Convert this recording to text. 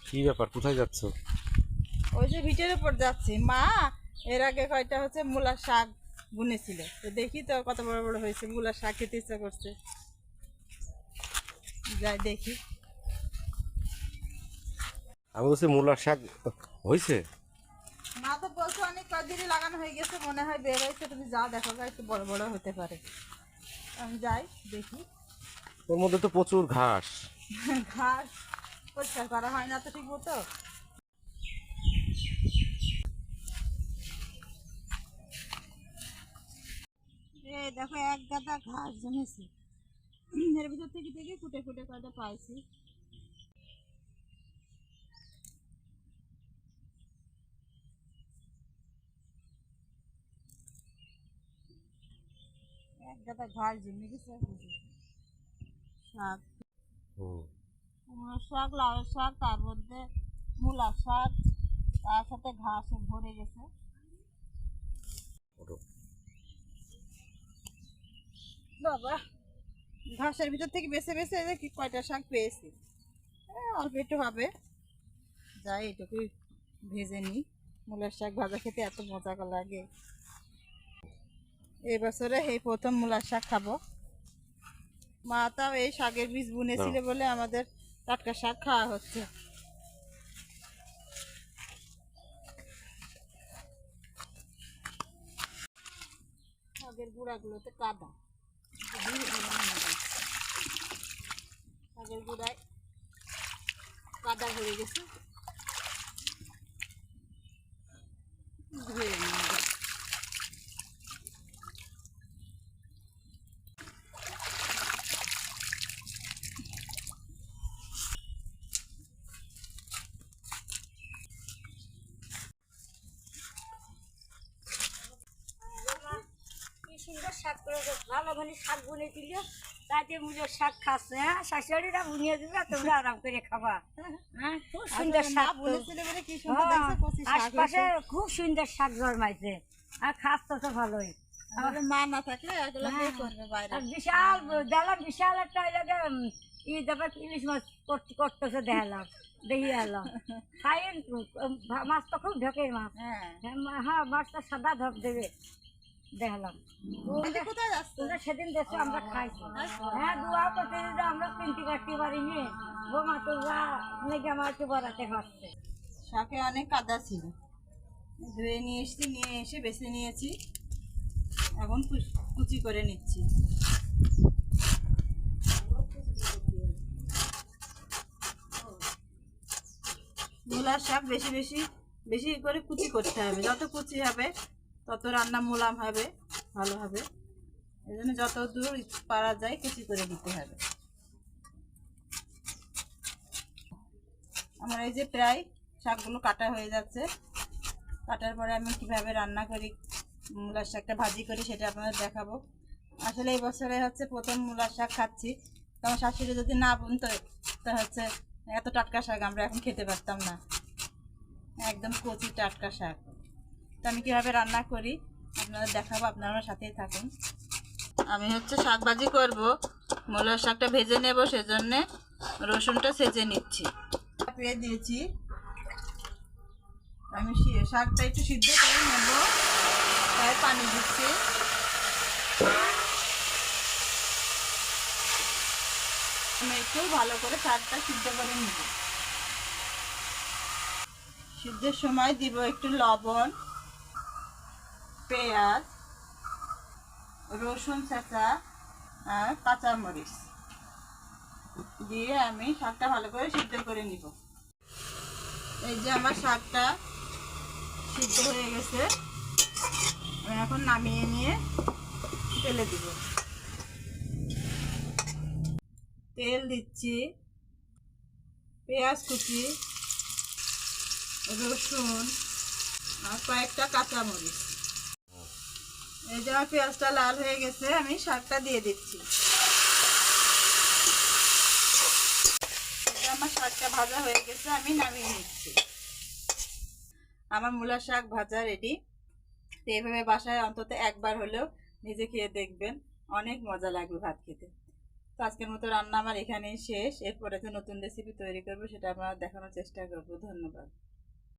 কি ব্যাপার, কোথায় যাচ্ছ? ওই যে ভিটের উপর যাচ্ছি। মা এর আগে কয়টা হচ্ছে মূলার শাক বুনেছিল, তো দেখি তো কত বড় বড় হয়েছে। মূলার শাক খেতে ইচ্ছা করছে, যাই দেখি। আমি বলছি মূলার শাক হয়েছে। মা তো বলছে অনেক কদিনই লাগানো হয়ে গেছে, মনে হয় বের হয়েছে। তুমি যা দেখো গা, একটু বড় বড় হতে পারে। আমি যাই দেখি। ওর মধ্যে তো প্রচুর ঘাস। ঘাস পরিষ্কার করা হয় না তো ঠিক মতো। এই দেখো এক গাদা ঘাস জমেছে, এর ভিতর থেকে কুটে কুটে কয়টা পাইছি। এক গাদা ঘাস জমে গেছে। শাক, হুম। কুমড়োর শাক, লাউয়ের শাক, তার মধ্যে মূলার শাক, তার সাথে ঘাসে ভরে গেছে। ওটো। বাবা, ঘাসের ভিতর থেকে বেছে বেছে কি কয়টা শাক পেয়েছি। অল্প একটু হবে, যাই এটুকুই ভেজে নিই। মূলার শাক ভাজা খেতে এত মজা লাগে। এই বছরে এই প্রথম মূলার শাক খাবো। মা তাও এই শাকের বীজ বুনেছিল বলে আমাদের টাটকা শাক খাওয়া হচ্ছে। শাকের গুঁড়াগুলোতে কাদা, শাকের গুঁড়ায় কাদা ভরে গেছে, ধুয়ে নিয়ে যাই। কি সুন্দর শাক করেছে, ভালো মানে শাক বুনে দিল। তাতে মুজোর শাক খাচ্ছে, হ্যাঁ শাশুড়িরা বুনিয়ে দিবে, তোমরা আরাম করে খাবা। হ্যাঁ খুব সুন্দর আসলে মা শাক তো। বলেছিল বলে কি সুন্দর হ্যাঁ, দেখছে, কচি শাক আশপাশে হয়েছে। খুব সুন্দর শাক জন্মাইছে, আর খাচ্ছে তো ভালোই। আসলে মা না থাকলে এগুলো কে করবে বাইরে। আর বিশাল দেখলাম, বিশাল একটা ওই লাগে ই দেবে ইলিশ মাছ করতেছে, দেখালাম দেখি এলাম। খাইন মাছ তো খুব ঢোকের মাছ। হ্যাঁ, হ্যাঁ মাছটা সাদা ধপ দেবে দেখলাম। এটা কোথায় যাচ্ছে? তোমরা সেদিন দেখছো আমরা খাইছি। হ্যাঁ দোয়া করতে যদি আমরা কিনতে কাটতে পারিনি, বোমা তোমরা মেঘা মারতে বরাতে খাচ্ছে। শাকে অনেক কাদা ছিল, ধুয়ে নিয়ে এসেছি, নিয়ে এসে বেছে নিয়েছি। এখন কুচি করে নিচ্ছি। মূলার শাক বেশি বেশি বেশি করে কুচি করতে হবে। যত কুচি হবে তত রান্না মোলাম হবে, ভালো হবে। এই জন্য যত দূর পারা যায় কুচি করে দিতে হবে। আমার এই যে প্রায় শাকগুলো কাটা হয়ে যাচ্ছে। কাটার পরে আমি কিভাবে রান্না করি, মূলার শাকটা ভাজি করি, সেটা আপনাদের দেখাবো। আসলে এই বছরে হচ্ছে প্রথম মূলার শাক খাচ্ছি। তো আমার শাশুড়ি যদি না বুনতো, তা হচ্ছে এত টাটকা শাক আমরা এখন খেতে পারতাম না। একদম কচি টাটকা শাক। তো আমি কীভাবে রান্না করি আপনাদের দেখাবো, আপনারা আমার সাথেই থাকুন। আমি হচ্ছে শাক ভাজি করবো, মূলার শাকটা ভেজে নেব, সেজন্যে রসুনটা সেঁচে নিচ্ছি। পেয়ে দিয়েছি, আমি শাকটা একটু সিদ্ধ করে নেব, তাই পানি দিচ্ছি। আমি একটু ভালো করে শাকটা সিদ্ধ করে নেব। সিদ্ধের সময় দিব একটু লবণ, পেঁয়াজ, রসুন চেঁচা আর কাঁচামরিচ দিয়ে আমি শাকটা ভালো করে সিদ্ধ করে নিব। এই যে আমার শাকটা সিদ্ধ হয়ে গেছে, আমি এখন নামিয়ে নিয়ে তেলে দিব। তেল দিচ্ছি, পেঁয়াজ কুচি, রসুন আর কয়েকটা কাঁচামরিচ। এই যে আমার পেঁয়াজটা লাল হয়ে গেছে, আমি শাকটা দিয়ে দিচ্ছি। আমার শাকটা ভাজা হয়ে গেছে, আমি নামিয়ে নিচ্ছি। আমার মূলার শাক ভাজা রেডি। তো এইভাবে বাসায় অন্তত একবার হলেও নিজে খেয়ে দেখবেন, অনেক মজা লাগবে ভাত খেতে। তো আজকের মতো রান্না আমার এখানেই শেষ। এরপরে তো নতুন রেসিপি তৈরি করবো, সেটা আমরা দেখানোর চেষ্টা করবো। ধন্যবাদ।